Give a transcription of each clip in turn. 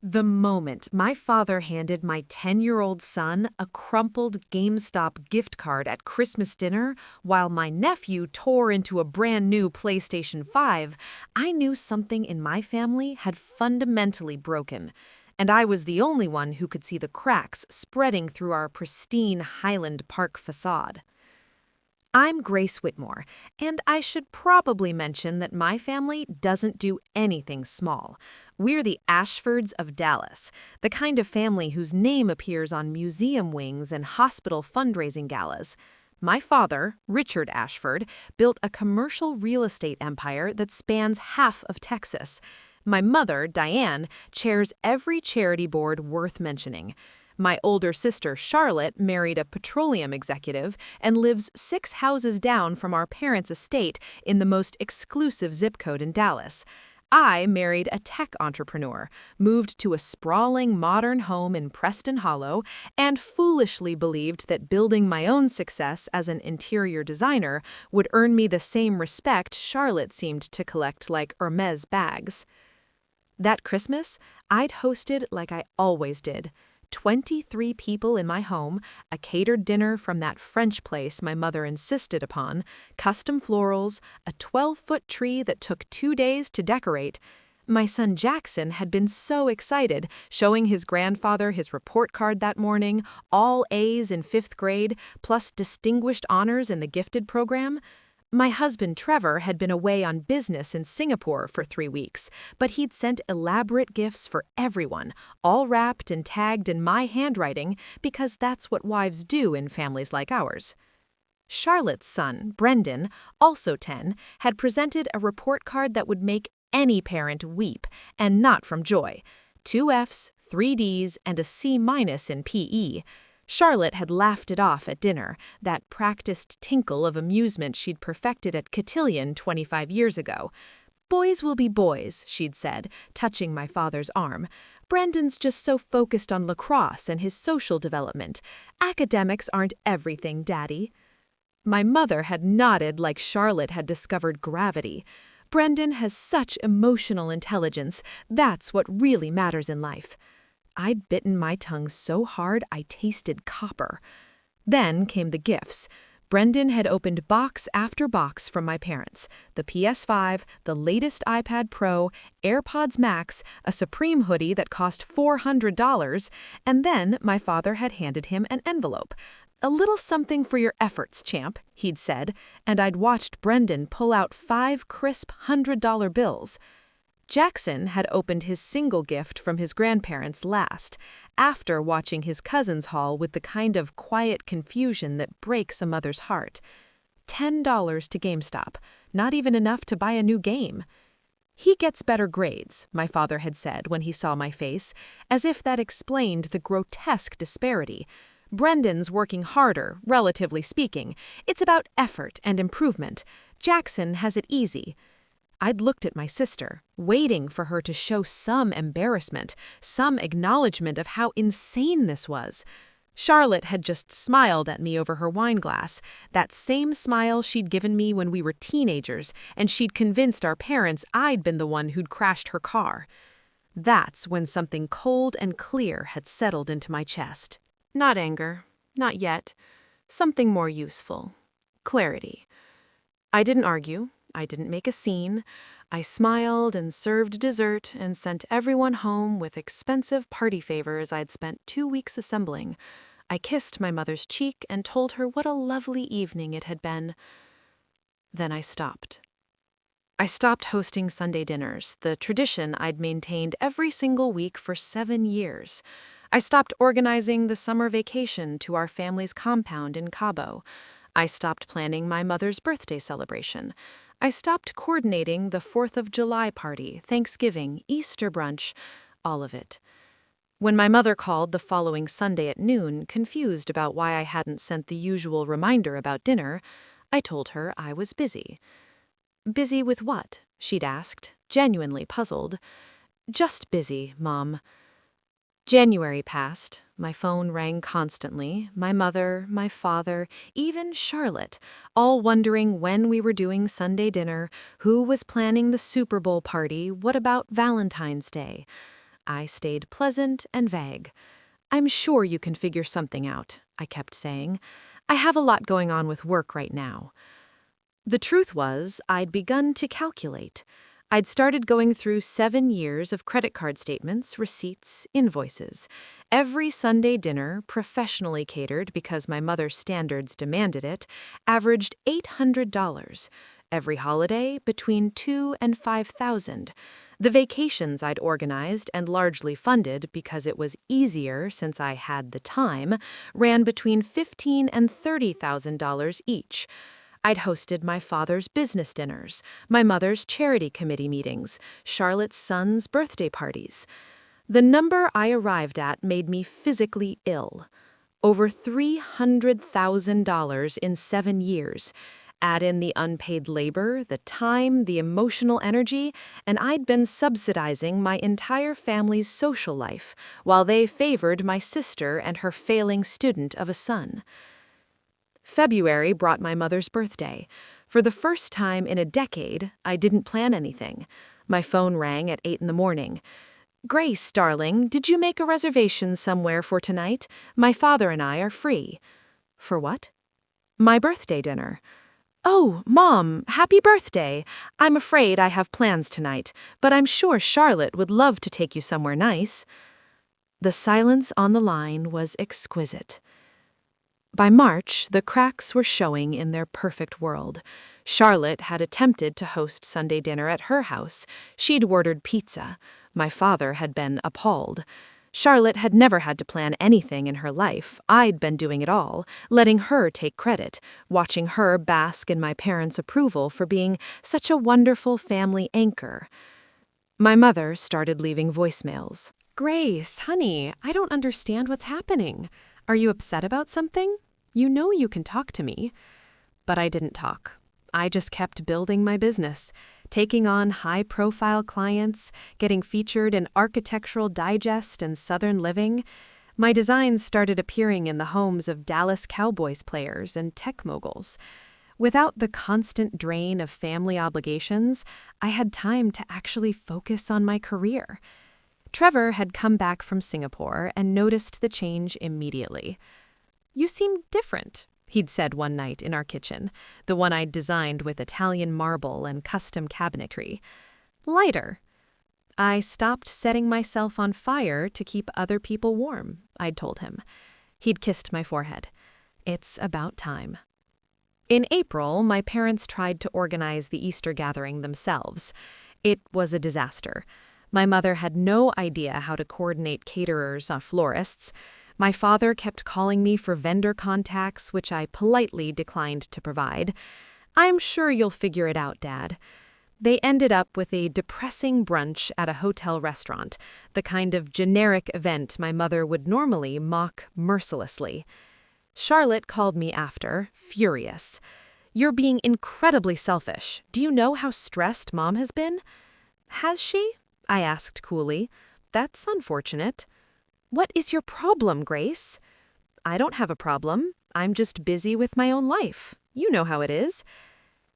The moment my father handed my 10-year-old son a crumpled GameStop gift card at Christmas dinner while my nephew tore into a brand new PlayStation 5, I knew something in my family had fundamentally broken. And I was the only one who could see the cracks spreading through our pristine Highland Park facade. I'm Grace Whitmore, and I should probably mention that my family doesn't do anything small. We're the Ashfords of Dallas, the kind of family whose name appears on museum wings and hospital fundraising galas. My father, Richard Ashford, built a commercial real estate empire that spans half of Texas. My mother, Diane, chairs every charity board worth mentioning. My older sister, Charlotte, married a petroleum executive and lives 6 houses down from our parents' estate in the most exclusive zip code in Dallas. I married a tech entrepreneur, moved to a sprawling modern home in Preston Hollow, and foolishly believed that building my own success as an interior designer would earn me the same respect Charlotte seemed to collect like Hermes bags. That Christmas, I'd hosted like I always did. 23 people in my home, a catered dinner from that French place my mother insisted upon, custom florals, a 12-foot tree that took 2 days to decorate. My son Jackson had been so excited, showing his grandfather his report card that morning, all A's in 5th grade, plus distinguished honors in the gifted program. My husband Trevor had been away on business in Singapore for 3 weeks, but he'd sent elaborate gifts for everyone, all wrapped and tagged in my handwriting because that's what wives do in families like ours. Charlotte's son, Brendan, also 10, had presented a report card that would make any parent weep, and not from joy. 2 F's, 3 D's, and a C- in PE. Charlotte had laughed it off at dinner, that practiced tinkle of amusement she'd perfected at cotillion 25 years ago. "Boys will be boys," she'd said, touching my father's arm. "Brendan's just so focused on lacrosse and his social development. Academics aren't everything, Daddy." My mother had nodded like Charlotte had discovered gravity. "Brendan has such emotional intelligence. That's what really matters in life." I'd bitten my tongue so hard I tasted copper. Then came the gifts. Brendan had opened box after box from my parents. The PS5, the latest iPad Pro, AirPods Max, a Supreme hoodie that cost $400, and then my father had handed him an envelope. "A little something for your efforts, champ," he'd said, and I'd watched Brendan pull out 5 crisp $100 bills. Jackson had opened his single gift from his grandparents last, after watching his cousins haul with the kind of quiet confusion that breaks a mother's heart. $10 to GameStop, not even enough to buy a new game. "He gets better grades," my father had said when he saw my face, as if that explained the grotesque disparity. "Brendan's working harder, relatively speaking. It's about effort and improvement. Jackson has it easy." I'd looked at my sister, waiting for her to show some embarrassment, some acknowledgement of how insane this was. Charlotte had just smiled at me over her wine glass, that same smile she'd given me when we were teenagers, and she'd convinced our parents I'd been the one who'd crashed her car. That's when something cold and clear had settled into my chest. Not anger, not yet. Something more useful. Clarity. I didn't argue. I didn't make a scene. I smiled and served dessert and sent everyone home with expensive party favors I'd spent 2 weeks assembling. I kissed my mother's cheek and told her what a lovely evening it had been. Then I stopped. I stopped hosting Sunday dinners, the tradition I'd maintained every single week for 7 years. I stopped organizing the summer vacation to our family's compound in Cabo. I stopped planning my mother's birthday celebration. I stopped coordinating the 4th of July party, Thanksgiving, Easter brunch, all of it. When my mother called the following Sunday at noon, confused about why I hadn't sent the usual reminder about dinner, I told her I was busy. "Busy with what?" she'd asked, genuinely puzzled. "Just busy, Mom." January passed. My phone rang constantly. My mother, my father, even Charlotte, all wondering when we were doing Sunday dinner, who was planning the Super Bowl party, what about Valentine's Day. I stayed pleasant and vague. "I'm sure you can figure something out," I kept saying. "I have a lot going on with work right now." The truth was, I'd begun to calculate. I'd started going through 7 years of credit card statements, receipts, invoices. Every Sunday dinner, professionally catered because my mother's standards demanded it, averaged $800. Every holiday, between $2,000 and $5,000. The vacations I'd organized and largely funded because it was easier since I had the time, ran between $15,000 and $30,000 each. I'd hosted my father's business dinners, my mother's charity committee meetings, Charlotte's son's birthday parties. The number I arrived at made me physically ill. Over $300,000 in 7 years. Add in the unpaid labor, the time, the emotional energy, and I'd been subsidizing my entire family's social life while they favored my sister and her failing student of a son. February brought my mother's birthday. For the first time in a decade, I didn't plan anything. My phone rang at 8 in the morning. "Grace, darling, did you make a reservation somewhere for tonight? My father and I are free." "For what?" "My birthday dinner." "Oh, Mom, happy birthday. I'm afraid I have plans tonight, but I'm sure Charlotte would love to take you somewhere nice." The silence on the line was exquisite. By March, the cracks were showing in their perfect world. Charlotte had attempted to host Sunday dinner at her house. She'd ordered pizza. My father had been appalled. Charlotte had never had to plan anything in her life. I'd been doing it all, letting her take credit, watching her bask in my parents' approval for being such a wonderful family anchor. My mother started leaving voicemails. "Grace, honey, I don't understand what's happening. Are you upset about something? You know you can talk to me." But I didn't talk. I just kept building my business, taking on high-profile clients, getting featured in Architectural Digest and Southern Living. My designs started appearing in the homes of Dallas Cowboys players and tech moguls. Without the constant drain of family obligations, I had time to actually focus on my career. Trevor had come back from Singapore and noticed the change immediately. "You seem different," he'd said one night in our kitchen, the one I'd designed with Italian marble and custom cabinetry. "Lighter." "I stopped setting myself on fire to keep other people warm," I'd told him. He'd kissed my forehead. "It's about time." In April, my parents tried to organize the Easter gathering themselves. It was a disaster. My mother had no idea how to coordinate caterers or florists. My father kept calling me for vendor contacts, which I politely declined to provide. "I'm sure you'll figure it out, Dad." They ended up with a depressing brunch at a hotel restaurant, the kind of generic event my mother would normally mock mercilessly. Charlotte called me after, furious. "You're being incredibly selfish. Do you know how stressed Mom has been?" "Has she?" I asked coolly. "That's unfortunate." "What is your problem, Grace?" "I don't have a problem. I'm just busy with my own life. You know how it is."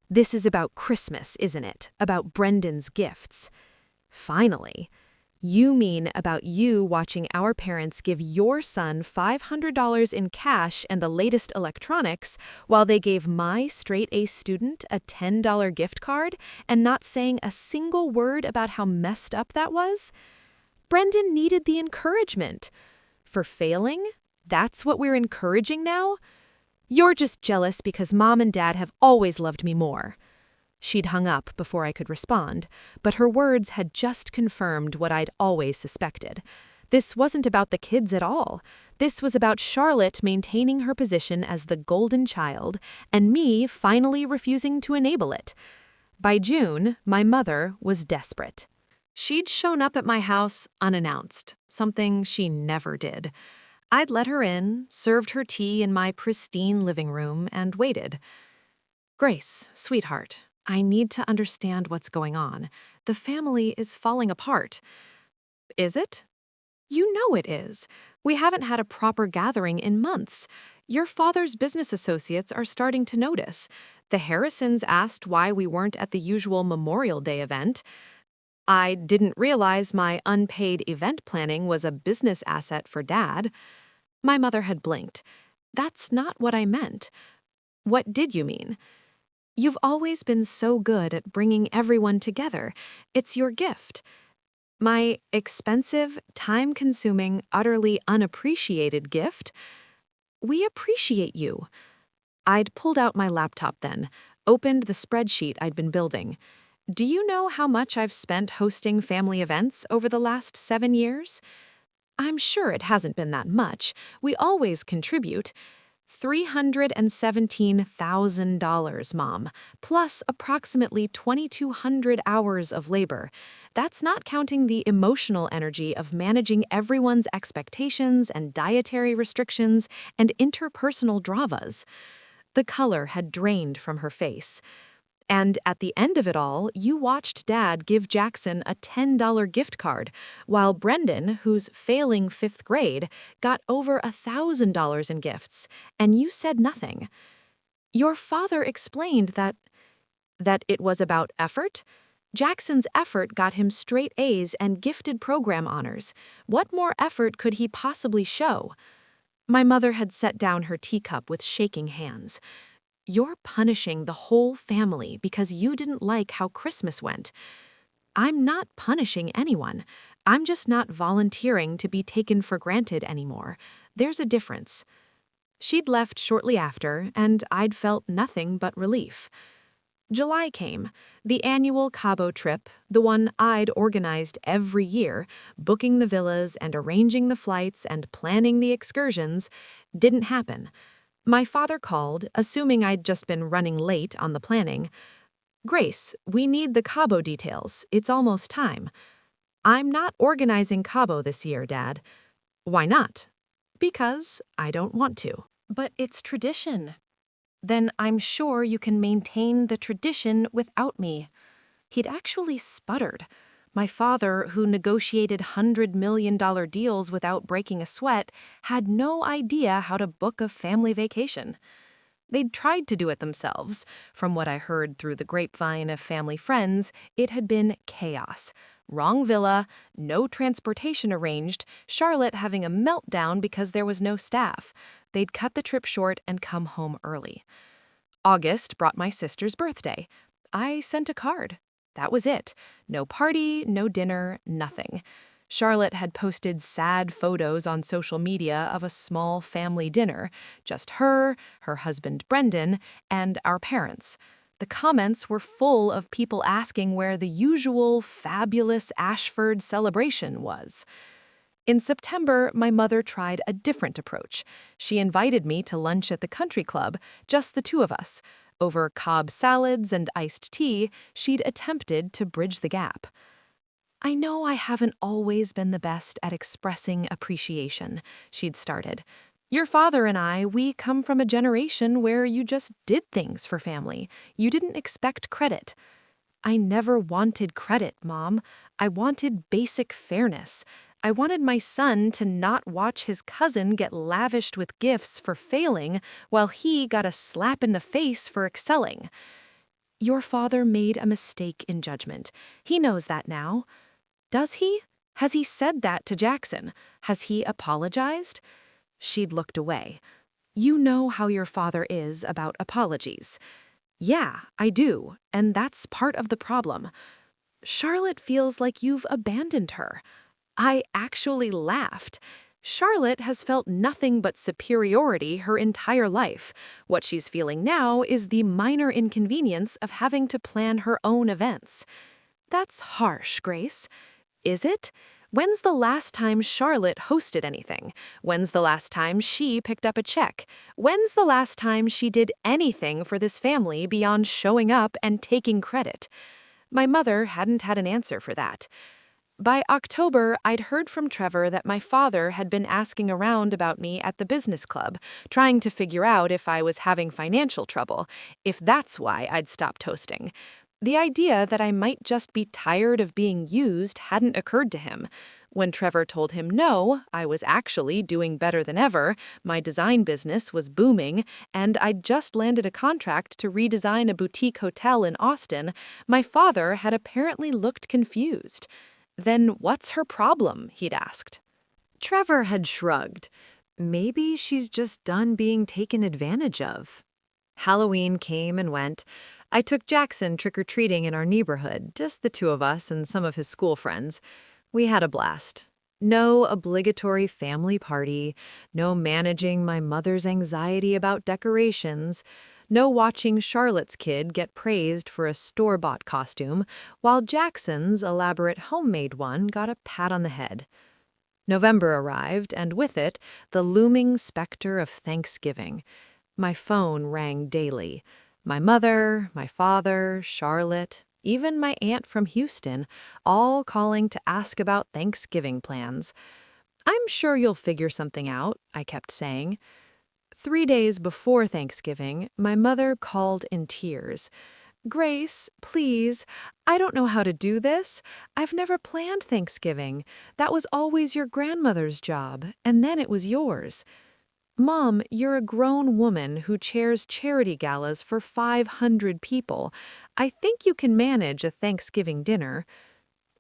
"This is about Christmas, isn't it? About Brendan's gifts." "Finally." "You mean about you watching our parents give your son $500 in cash and the latest electronics while they gave my straight-A student a $10 gift card and not saying a single word about how messed up that was?" "Brendan needed the encouragement." "For failing? That's what we're encouraging now?" "You're just jealous because Mom and Dad have always loved me more." She'd hung up before I could respond, but her words had just confirmed what I'd always suspected. This wasn't about the kids at all. This was about Charlotte maintaining her position as the golden child and me finally refusing to enable it. By June, my mother was desperate. She'd shown up at my house unannounced, something she never did. I'd let her in, served her tea in my pristine living room, and waited. "Grace, sweetheart, I need to understand what's going on. The family is falling apart." "Is it?" "You know it is. We haven't had a proper gathering in months. Your father's business associates are starting to notice. The Harrisons asked why we weren't at the usual Memorial Day event." I didn't realize my unpaid event planning was a business asset for Dad. My mother had blinked. That's not what I meant. What did you mean? You've always been so good at bringing everyone together. It's your gift. My expensive, time-consuming, utterly unappreciated gift? We appreciate you. I'd pulled out my laptop then, opened the spreadsheet I'd been building. Do you know how much I've spent hosting family events over the last 7 years? I'm sure it hasn't been that much. We always contribute. $317,000, Mom, plus approximately 2,200 hours of labor. That's not counting the emotional energy of managing everyone's expectations and dietary restrictions and interpersonal dravas. The color had drained from her face. And at the end of it all, you watched Dad give Jackson a $10 gift card, while Brendan, who's failing 5th grade, got over $1,000 in gifts, and you said nothing. Your father explained that it was about effort. Jackson's effort got him straight A's and gifted program honors. What more effort could he possibly show? My mother had set down her teacup with shaking hands. You're punishing the whole family because you didn't like how Christmas went. I'm not punishing anyone. I'm just not volunteering to be taken for granted anymore. There's a difference. She'd left shortly after, and I'd felt nothing but relief. July came. The annual Cabo trip, the one I'd organized every year, booking the villas and arranging the flights and planning the excursions, didn't happen. My father called, assuming I'd just been running late on the planning. Grace, we need the Cabo details. It's almost time. I'm not organizing Cabo this year, Dad. Why not? Because I don't want to. But it's tradition. Then I'm sure you can maintain the tradition without me. He'd actually sputtered. My father, who negotiated $100 million deals without breaking a sweat, had no idea how to book a family vacation. They'd tried to do it themselves. From what I heard through the grapevine of family friends, it had been chaos. Wrong villa, no transportation arranged, Charlotte having a meltdown because there was no staff. They'd cut the trip short and come home early. August brought my sister's birthday. I sent a card. That was it. No party, no dinner, nothing. Charlotte had posted sad photos on social media of a small family dinner, just her husband Brendan, and our parents. The comments were full of people asking where the usual fabulous Ashford celebration was. In September, my mother tried a different approach. She invited me to lunch at the country club, just the two of us. Over Cobb salads and iced tea, she'd attempted to bridge the gap. I know I haven't always been the best at expressing appreciation, she'd started. Your father and I, we come from a generation where you just did things for family. You didn't expect credit. I never wanted credit, Mom. I wanted basic fairness. I wanted my son to not watch his cousin get lavished with gifts for failing while he got a slap in the face for excelling. Your father made a mistake in judgment. He knows that now. Does he? Has he said that to Jackson? Has he apologized? She'd looked away. You know how your father is about apologies. Yeah, I do, and that's part of the problem. Charlotte feels like you've abandoned her. I actually laughed. Charlotte has felt nothing but superiority her entire life. What she's feeling now is the minor inconvenience of having to plan her own events. That's harsh, Grace. Is it? When's the last time Charlotte hosted anything? When's the last time she picked up a check? When's the last time she did anything for this family beyond showing up and taking credit? My mother hadn't had an answer for that. By October, I'd heard from Trevor that my father had been asking around about me at the business club, trying to figure out if I was having financial trouble, if that's why I'd stopped hosting. The idea that I might just be tired of being used hadn't occurred to him. When Trevor told him no, I was actually doing better than ever, my design business was booming, and I'd just landed a contract to redesign a boutique hotel in Austin, my father had apparently looked confused. Then what's her problem? He'd asked. Trevor had shrugged. Maybe she's just done being taken advantage of. Halloween came and went. I took Jackson trick-or-treating in our neighborhood, just the two of us and some of his school friends. We had a blast. No obligatory family party, no managing my mother's anxiety about decorations, no watching Charlotte's kid get praised for a store-bought costume, while Jackson's elaborate homemade one got a pat on the head. November arrived, and with it, the looming specter of Thanksgiving. My phone rang daily. My mother, my father, Charlotte, even my aunt from Houston, all calling to ask about Thanksgiving plans. "I'm sure you'll figure something out," I kept saying. 3 days before Thanksgiving, my mother called in tears. "Grace, please, I don't know how to do this. I've never planned Thanksgiving. That was always your grandmother's job, and then it was yours. Mom, you're a grown woman who chairs charity galas for 500 people. I think you can manage a Thanksgiving dinner."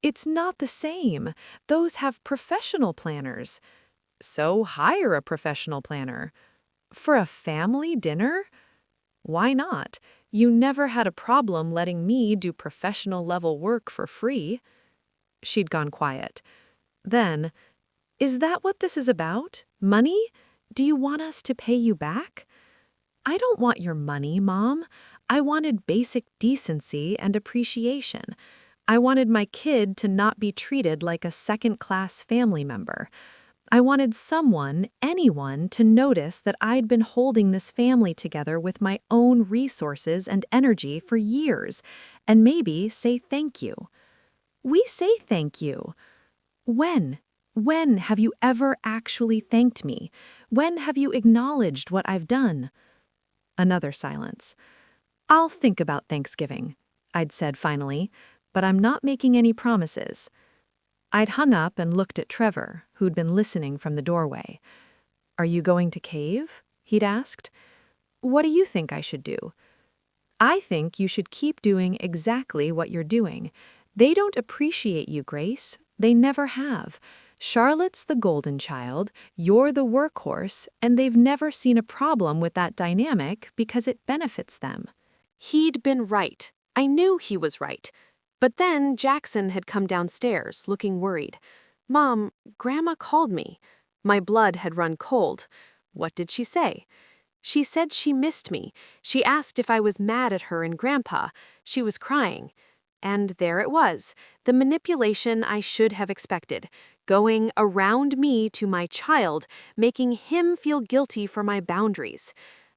"It's not the same. Those have professional planners." "So hire a professional planner." "For a family dinner?" "Why not? You never had a problem letting me do professional-level work for free." She'd gone quiet. Then, "Is that what this is about? Money? Do you want us to pay you back?" "I don't want your money, Mom. I wanted basic decency and appreciation. I wanted my kid to not be treated like a second-class family member. I wanted someone, anyone, to notice that I'd been holding this family together with my own resources and energy for years, and maybe say thank you." "We say thank you." "When? When have you ever actually thanked me? When have you acknowledged what I've done?" Another silence. "I'll think about Thanksgiving," I'd said finally, "but I'm not making any promises." I'd hung up and looked at Trevor, who'd been listening from the doorway. "Are you going to cave?" he'd asked. "What do you think I should do?" "I think you should keep doing exactly what you're doing. They don't appreciate you, Grace. They never have. Charlotte's the golden child, you're the workhorse, and they've never seen a problem with that dynamic because it benefits them." He'd been right. I knew he was right. But then Jackson had come downstairs, looking worried. "Mom, Grandma called me." My blood had run cold. What did she say? "She said she missed me. She asked if I was mad at her and Grandpa. She was crying." And there it was, the manipulation I should have expected, going around me to my child, making him feel guilty for my boundaries.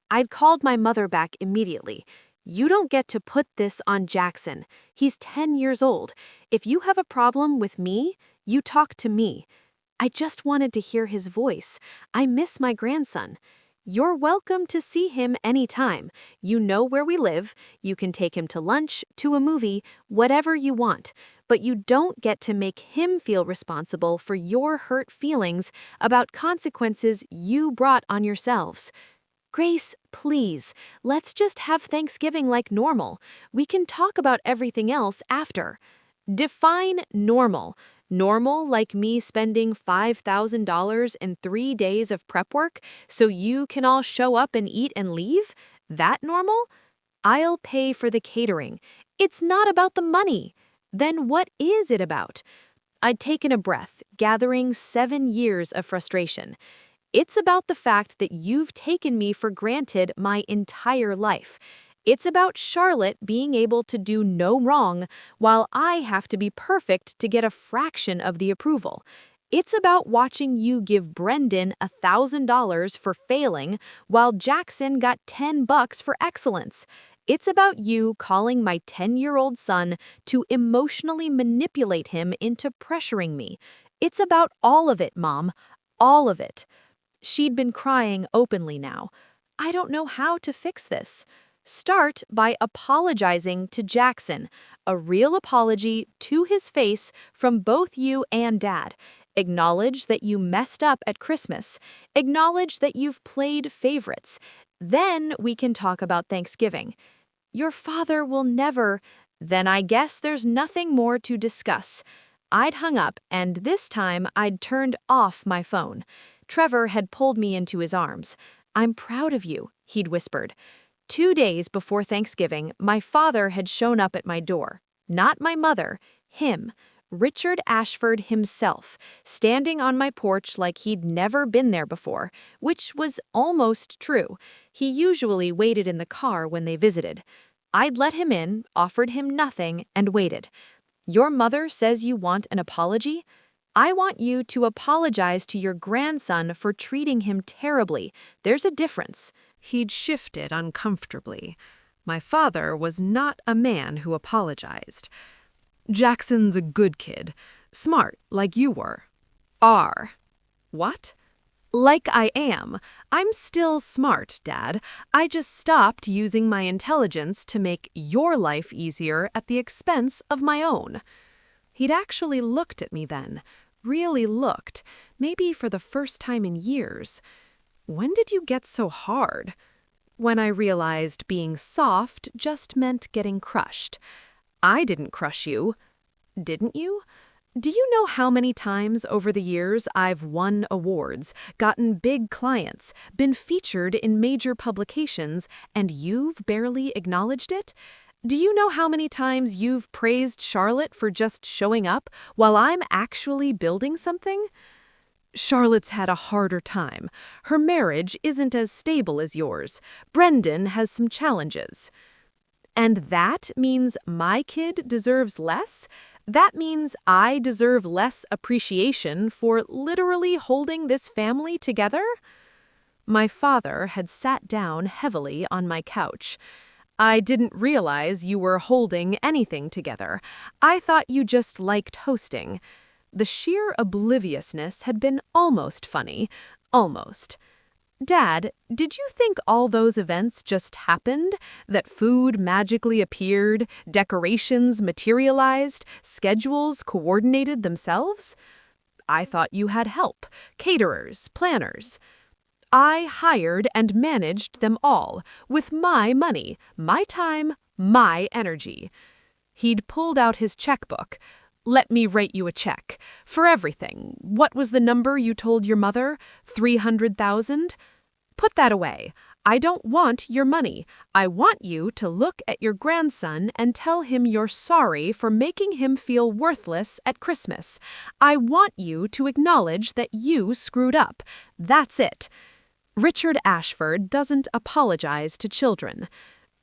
I'd called my mother back immediately. "You don't get to put this on Jackson. He's 10 years old. If you have a problem with me, you talk to me." I just wanted to hear his voice. I miss my grandson. "You're welcome to see him anytime. You know where we live. You can take him to lunch, to a movie, whatever you want. But you don't get to make him feel responsible for your hurt feelings about consequences you brought on yourselves." "Grace, please, let's just have Thanksgiving like normal. We can talk about everything else after." Define normal. Normal like me spending $5,000 in 3 days of prep work so you can all show up and eat and leave? That normal? I'll pay for the catering. It's not about the money. Then what is it about? I'd taken a breath, gathering 7 years of frustration. It's about the fact that you've taken me for granted my entire life. It's about Charlotte being able to do no wrong while I have to be perfect to get a fraction of the approval. It's about watching you give Brendan $1,000 for failing while Jackson got $10 for excellence. It's about you calling my 10-year-old son to emotionally manipulate him into pressuring me. It's about all of it, Mom. All of it. She'd been crying openly now. "I don't know how to fix this." Start by apologizing to Jackson, a real apology to his face from both you and Dad. Acknowledge that you messed up at Christmas. Acknowledge that you've played favorites. Then we can talk about Thanksgiving. Your father will never. Then I guess there's nothing more to discuss. I'd hung up, and this time I'd turned off my phone. Trevor had pulled me into his arms. I'm proud of you, he'd whispered. 2 days before Thanksgiving, my father had shown up at my door. Not my mother, him. Richard Ashford himself, standing on my porch like he'd never been there before, which was almost true. He usually waited in the car when they visited. I'd let him in, offered him nothing, and waited. Your mother says you want an apology? I want you to apologize to your grandson for treating him terribly. There's a difference. He'd shifted uncomfortably. My father was not a man who apologized. Jackson's a good kid. Smart, like you were. Are. What? Like I am. I'm still smart, Dad. I just stopped using my intelligence to make your life easier at the expense of my own. He'd actually looked at me then. Really looked. Maybe for the first time in years. When did you get so hard? When I realized being soft just meant getting crushed. I didn't crush you. Didn't you? Do you know how many times over the years I've won awards, gotten big clients, been featured in major publications, and you've barely acknowledged it? Do you know how many times you've praised Charlotte for just showing up while I'm actually building something? Charlotte's had a harder time. Her marriage isn't as stable as yours. Brendan has some challenges. And that means my kid deserves less? That means I deserve less appreciation for literally holding this family together? My father had sat down heavily on my couch. I didn't realize you were holding anything together. I thought you just liked hosting. The sheer obliviousness had been almost funny. Almost. Dad, did you think all those events just happened? That food magically appeared, decorations materialized, schedules coordinated themselves? I thought you had help, caterers, planners. I hired and managed them all, with my money, my time, my energy. He'd pulled out his checkbook. Let me write you a check. For everything. What was the number you told your mother? 300,000? Put that away. I don't want your money. I want you to look at your grandson and tell him you're sorry for making him feel worthless at Christmas. I want you to acknowledge that you screwed up. That's it. Richard Ashford doesn't apologize to children.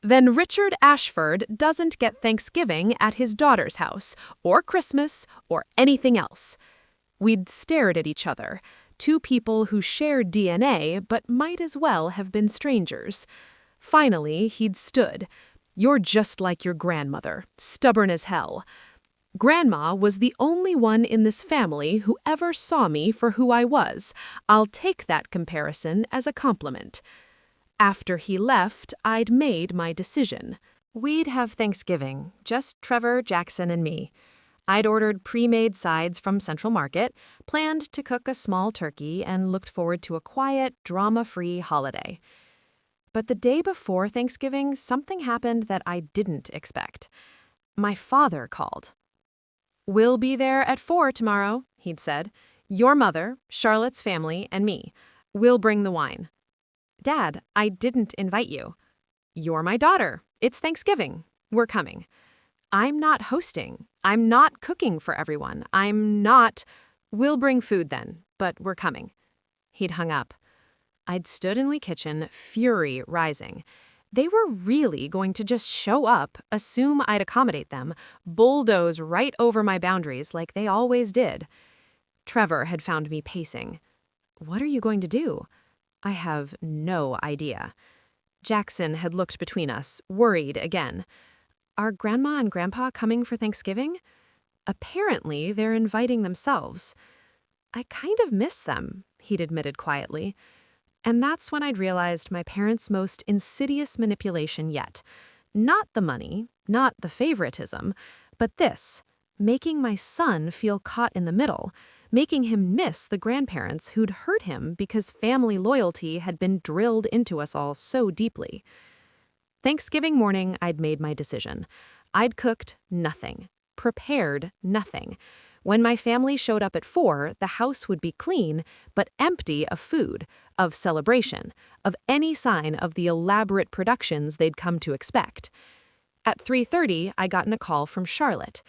Then Richard Ashford doesn't get Thanksgiving at his daughter's house, or Christmas, or anything else. We'd stared at each other, two people who shared DNA but might as well have been strangers. Finally, he'd stood. You're just like your grandmother, stubborn as hell. Grandma was the only one in this family who ever saw me for who I was. I'll take that comparison as a compliment. After he left, I'd made my decision. We'd have Thanksgiving, just Trevor, Jackson, and me. I'd ordered pre-made sides from Central Market, planned to cook a small turkey, and looked forward to a quiet, drama-free holiday. But the day before Thanksgiving, something happened that I didn't expect. My father called. We'll be there at 4 tomorrow, he'd said. Your mother, Charlotte's family, and me. We'll bring the wine. Dad, I didn't invite you. You're my daughter. It's Thanksgiving. We're coming. I'm not hosting. I'm not cooking for everyone. I'm not. We'll bring food then, but we're coming. He'd hung up. I'd stood in the kitchen, fury rising. They were really going to just show up, assume I'd accommodate them, bulldoze right over my boundaries like they always did. Trevor had found me pacing. What are you going to do? I have no idea. Jackson had looked between us, worried again. Are Grandma and Grandpa coming for Thanksgiving? Apparently, they're inviting themselves. I kind of miss them, he'd admitted quietly. And that's when I'd realized my parents' most insidious manipulation yet. Not the money, not the favoritism, but this, making my son feel caught in the middle, making him miss the grandparents who'd hurt him because family loyalty had been drilled into us all so deeply. Thanksgiving morning, I'd made my decision. I'd cooked nothing, prepared nothing. When my family showed up at 4, the house would be clean, but empty of food, of celebration, of any sign of the elaborate productions they'd come to expect. At 3:30, I got a call from Charlotte.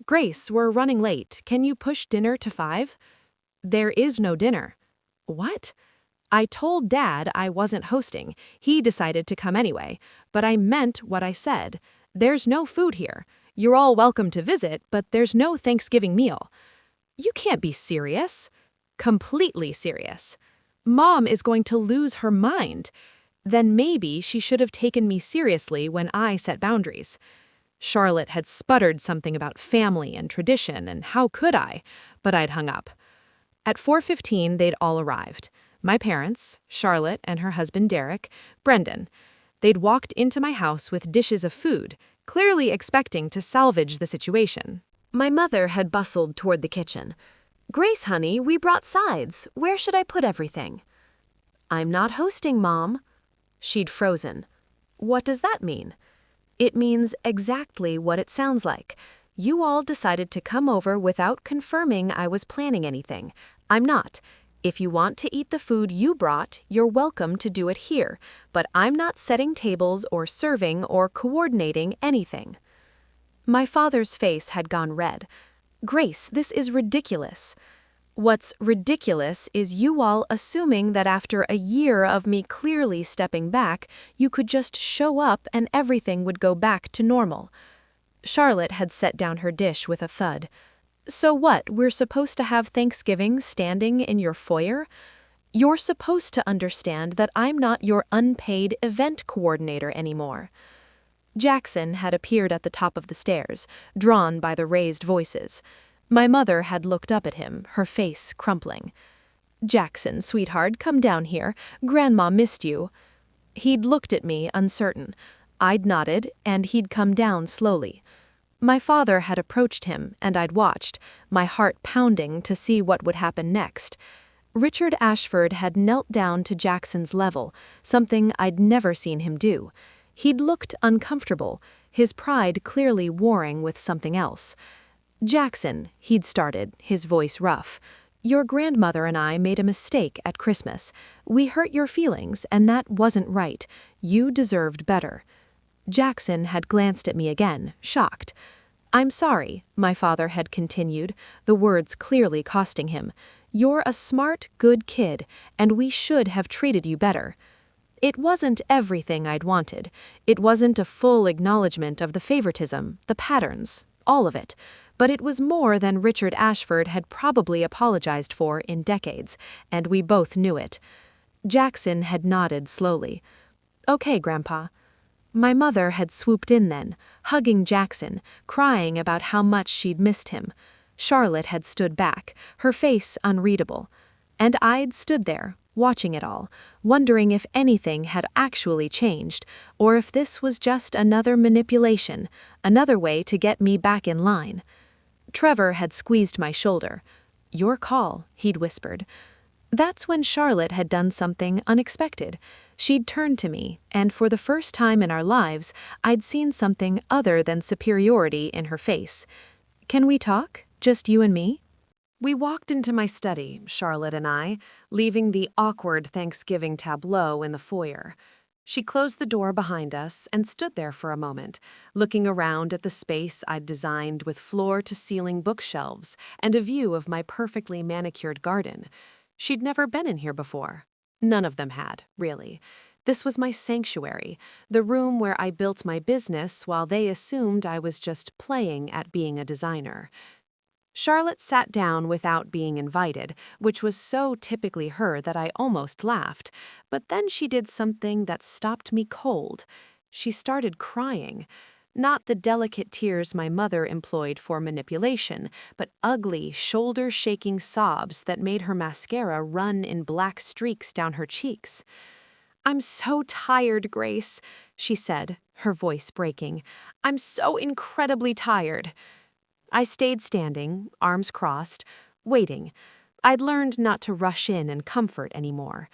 "Grace, we're running late. Can you push dinner to 5? "There is no dinner." "What?" "I told Dad I wasn't hosting. He decided to come anyway. But I meant what I said. There's no food here. You're all welcome to visit, but there's no Thanksgiving meal." "You can't be serious." "Completely serious. Mom is going to lose her mind." Then maybe she should have taken me seriously when I set boundaries. Charlotte had sputtered something about family and tradition, and how could I? But I'd hung up. At 4:15, they'd all arrived. My parents, Charlotte and her husband Derek, Brendan. They'd walked into my house with dishes of food, clearly expecting to salvage the situation. My mother had bustled toward the kitchen. "Grace, honey, we brought sides. Where should I put everything?" "I'm not hosting, Mom." She'd frozen. "What does that mean?" "It means exactly what it sounds like. You all decided to come over without confirming I was planning anything. I'm not. If you want to eat the food you brought, you're welcome to do it here, but I'm not setting tables or serving or coordinating anything." My father's face had gone red. "Grace, this is ridiculous." "What's ridiculous is you all assuming that after a year of me clearly stepping back, you could just show up and everything would go back to normal." Charlotte had set down her dish with a thud. "So what, we're supposed to have Thanksgiving standing in your foyer? You're supposed to understand that I'm not your unpaid event coordinator anymore." Jackson had appeared at the top of the stairs, drawn by the raised voices. My mother had looked up at him, her face crumpling. "Jackson, sweetheart, come down here. Grandma missed you." He'd looked at me, uncertain. I'd nodded, and he'd come down slowly. My father had approached him, and I'd watched, my heart pounding to see what would happen next. Richard Ashford had knelt down to Jackson's level, something I'd never seen him do. He'd looked uncomfortable, his pride clearly warring with something else. "Jackson," he'd started, his voice rough, "your grandmother and I made a mistake at Christmas. We hurt your feelings, and that wasn't right. You deserved better." Jackson had glanced at me again, shocked. "I'm sorry," my father had continued, the words clearly costing him. "You're a smart, good kid, and we should have treated you better." It wasn't everything I'd wanted. It wasn't a full acknowledgement of the favoritism, the patterns, all of it. But it was more than Richard Ashford had probably apologized for in decades, and we both knew it. Jackson had nodded slowly. "Okay, Grandpa." My mother had swooped in then, hugging Jackson, crying about how much she'd missed him. Charlotte had stood back, her face unreadable. And I'd stood there, watching it all, wondering if anything had actually changed, or if this was just another manipulation, another way to get me back in line. Trevor had squeezed my shoulder. "Your call," he'd whispered. That's when Charlotte had done something unexpected. She'd turned to me, and for the first time in our lives, I'd seen something other than superiority in her face. "Can we talk? Just you and me?" We walked into my study, Charlotte and I, leaving the awkward Thanksgiving tableau in the foyer. She closed the door behind us and stood there for a moment, looking around at the space I'd designed with floor-to-ceiling bookshelves and a view of my perfectly manicured garden. She'd never been in here before. None of them had, really. This was my sanctuary, the room where I built my business while they assumed I was just playing at being a designer. Charlotte sat down without being invited, which was so typically her that I almost laughed, but then she did something that stopped me cold. She started crying. Not the delicate tears my mother employed for manipulation, but ugly, shoulder-shaking sobs that made her mascara run in black streaks down her cheeks. "I'm so tired, Grace," she said, her voice breaking. "I'm so incredibly tired." I stayed standing, arms crossed, waiting. I'd learned not to rush in and comfort anymore.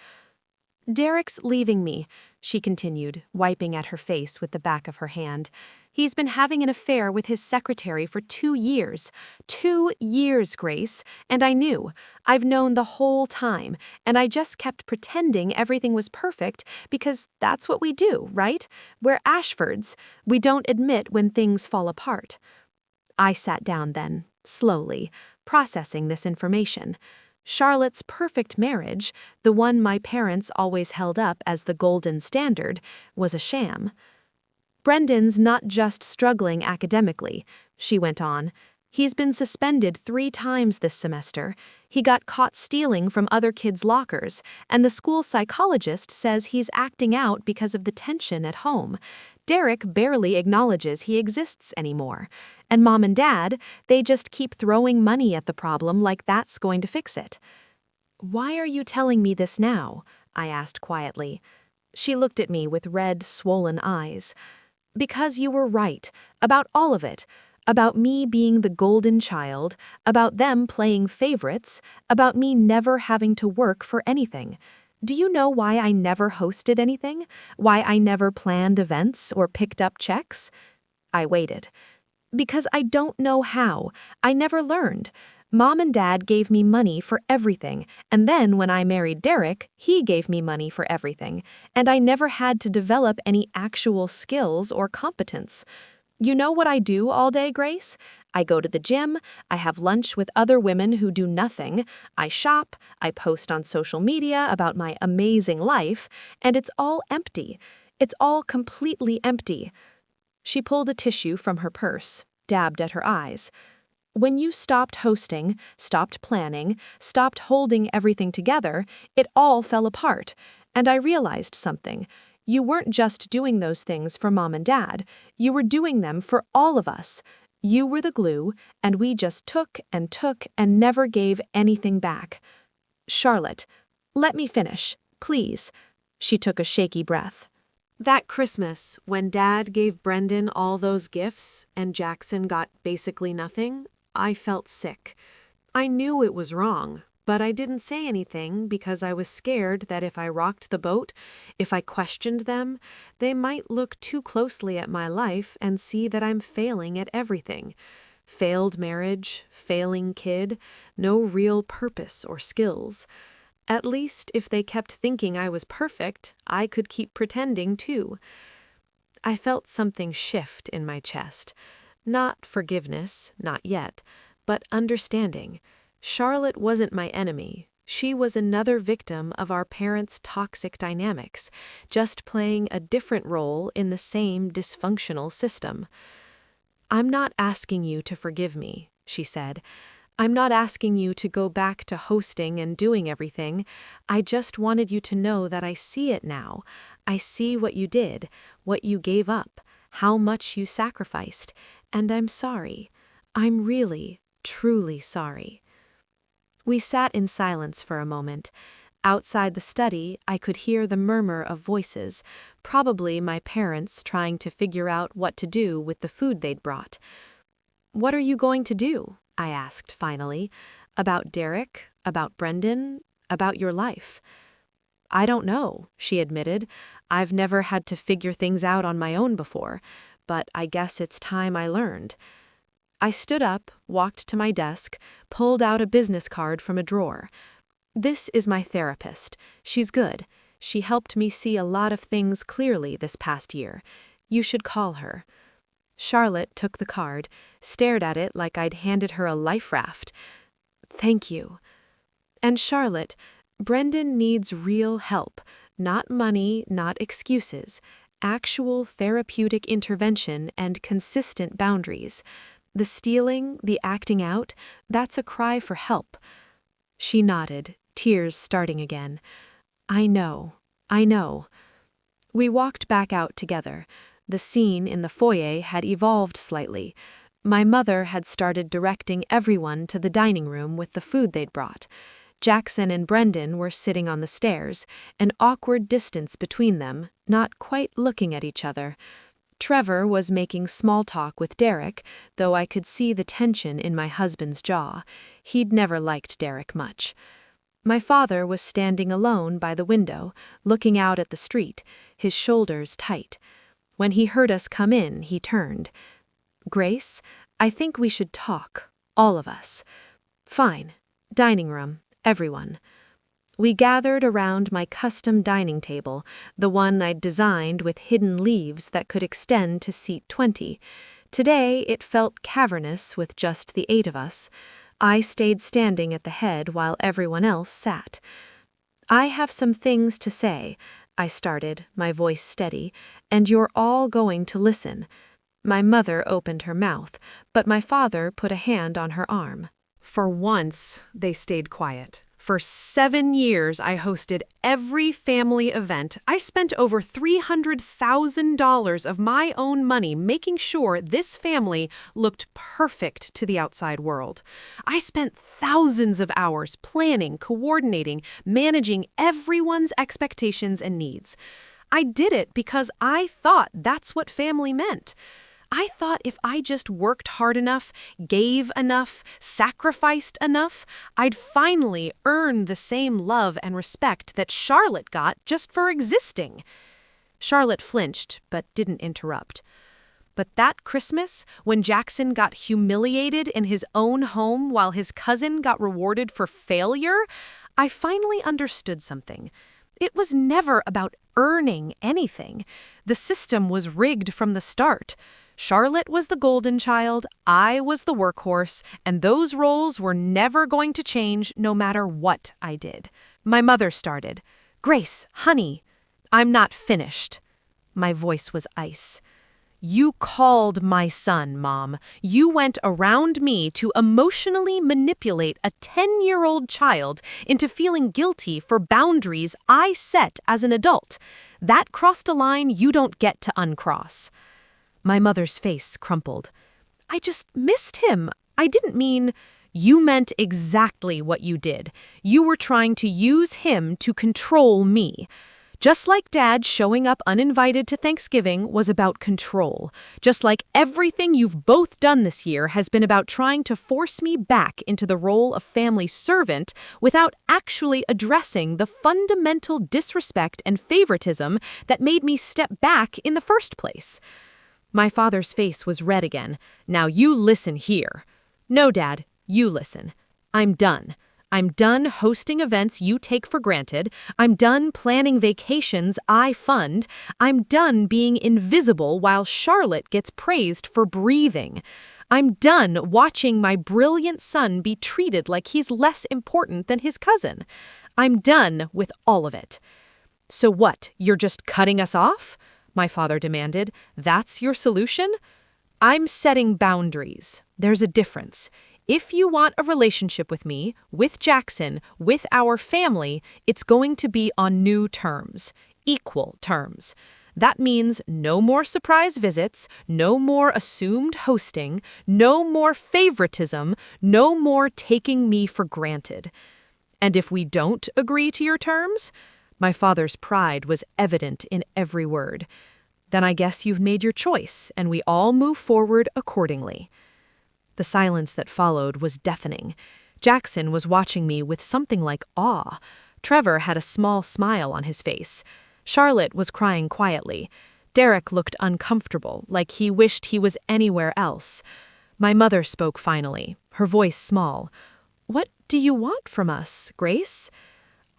Derek's leaving me, she continued, wiping at her face with the back of her hand. He's been having an affair with his secretary for 2 years. 2 years, Grace, and I knew. I've known the whole time, and I just kept pretending everything was perfect because that's what we do, right? We're Ashfords. We don't admit when things fall apart. I sat down then, slowly, processing this information. Charlotte's perfect marriage, the one my parents always held up as the golden standard, was a sham. Brendan's not just struggling academically, she went on. He's been suspended 3 times this semester. He got caught stealing from other kids' lockers, and the school psychologist says he's acting out because of the tension at home. Derek barely acknowledges he exists anymore. And Mom and Dad, they just keep throwing money at the problem like that's going to fix it. "Why are you telling me this now?" I asked quietly. She looked at me with red, swollen eyes. "Because you were right, about all of it. About me being the golden child, about them playing favorites, about me never having to work for anything. Do you know why I never hosted anything? Why I never planned events or picked up checks?" I waited. "Because I don't know how. I never learned. Mom and Dad gave me money for everything, and then when I married Derek, he gave me money for everything, and I never had to develop any actual skills or competence. You know what I do all day, Grace? I go to the gym, I have lunch with other women who do nothing, I shop, I post on social media about my amazing life, and it's all empty. It's all completely empty." She pulled a tissue from her purse, dabbed at her eyes. "When you stopped hosting, stopped planning, stopped holding everything together, it all fell apart. And I realized something. You weren't just doing those things for Mom and Dad. You were doing them for all of us. You were the glue, and we just took and never gave anything back. Charlotte, let me finish, please." She took a shaky breath. "That Christmas, when Dad gave Brendan all those gifts and Jackson got basically nothing, I felt sick. I knew it was wrong, but I didn't say anything because I was scared that if I rocked the boat, if I questioned them, they might look too closely at my life and see that I'm failing at everything. Failed marriage, failing kid, no real purpose or skills. At least if they kept thinking I was perfect, I could keep pretending too." I felt something shift in my chest. Not forgiveness, not yet, but understanding. Charlotte wasn't my enemy. She was another victim of our parents' toxic dynamics, just playing a different role in the same dysfunctional system. "I'm not asking you to forgive me," she said. "I'm not asking you to go back to hosting and doing everything. I just wanted you to know that I see it now. I see what you did, what you gave up, how much you sacrificed, and I'm sorry. I'm really, truly sorry." We sat in silence for a moment. Outside the study, I could hear the murmur of voices, probably my parents trying to figure out what to do with the food they'd brought. "What are you going to do?" I asked finally. "About Derek? About Brendan? About your life?" "I don't know," she admitted. "I've never had to figure things out on my own before, but I guess it's time I learned." I stood up, walked to my desk, pulled out a business card from a drawer. "This is my therapist. She's good. She helped me see a lot of things clearly this past year. You should call her." Charlotte took the card, stared at it like I'd handed her a life raft. "Thank you." "And Charlotte, Brendan needs real help, not money, not excuses. Actual therapeutic intervention and consistent boundaries. The stealing, the acting out, that's a cry for help." She nodded, tears starting again. I know. We walked back out together. The scene in the foyer had evolved slightly. My mother had started directing everyone to the dining room with the food they'd brought. Jackson and Brendan were sitting on the stairs, an awkward distance between them, not quite looking at each other. Trevor was making small talk with Derek, though I could see the tension in my husband's jaw. He'd never liked Derek much. My father was standing alone by the window, looking out at the street, his shoulders tight. When he heard us come in, he turned. "Grace, I think we should talk, all of us." "Fine. Dining room, everyone." We gathered around my custom dining table, the one I'd designed with hidden leaves that could extend to seat 20. Today it felt cavernous with just the 8 of us. I stayed standing at the head while everyone else sat. "I have some things to say," I started, my voice steady, "and you're all going to listen." My mother opened her mouth, but my father put a hand on her arm. For once, they stayed quiet. For 7 years, I hosted every family event. I spent over $300,000 of my own money making sure this family looked perfect to the outside world. I spent thousands of hours planning, coordinating, managing everyone's expectations and needs. I did it because I thought that's what family meant. I thought if I just worked hard enough, gave enough, sacrificed enough, I'd finally earn the same love and respect that Charlotte got just for existing. Charlotte flinched, but didn't interrupt. But that Christmas, when Jackson got humiliated in his own home while his cousin got rewarded for failure, I finally understood something. It was never about earning anything. The system was rigged from the start. Charlotte was the golden child, I was the workhorse, and those roles were never going to change no matter what I did. My mother started. "Grace, honey, I'm not finished." My voice was ice. "You called my son, Mom. You went around me to emotionally manipulate a 10-year-old child into feeling guilty for boundaries I set as an adult. That crossed a line you don't get to uncross." My mother's face crumpled. "I just missed him. I didn't mean—" "You meant exactly what you did. You were trying to use him to control me. Just like Dad showing up uninvited to Thanksgiving was about control. Just like everything you've both done this year has been about trying to force me back into the role of family servant without actually addressing the fundamental disrespect and favoritism that made me step back in the first place." My father's face was red again. "Now you listen here." "No, Dad, you listen. I'm done. I'm done hosting events you take for granted. I'm done planning vacations I fund. I'm done being invisible while Charlotte gets praised for breathing. I'm done watching my brilliant son be treated like he's less important than his cousin. I'm done with all of it." "So what, you're just cutting us off?" my father demanded. "That's your solution?" "I'm setting boundaries. There's a difference. If you want a relationship with me, with Jackson, with our family, it's going to be on new terms, equal terms. That means no more surprise visits, no more assumed hosting, no more favoritism, no more taking me for granted. And if we don't agree to your terms," my father's pride was evident in every word, "then I guess you've made your choice, and we all move forward accordingly." The silence that followed was deafening. Jackson was watching me with something like awe. Trevor had a small smile on his face. Charlotte was crying quietly. Derek looked uncomfortable, like he wished he was anywhere else. My mother spoke finally, her voice small. "What do you want from us, Grace?"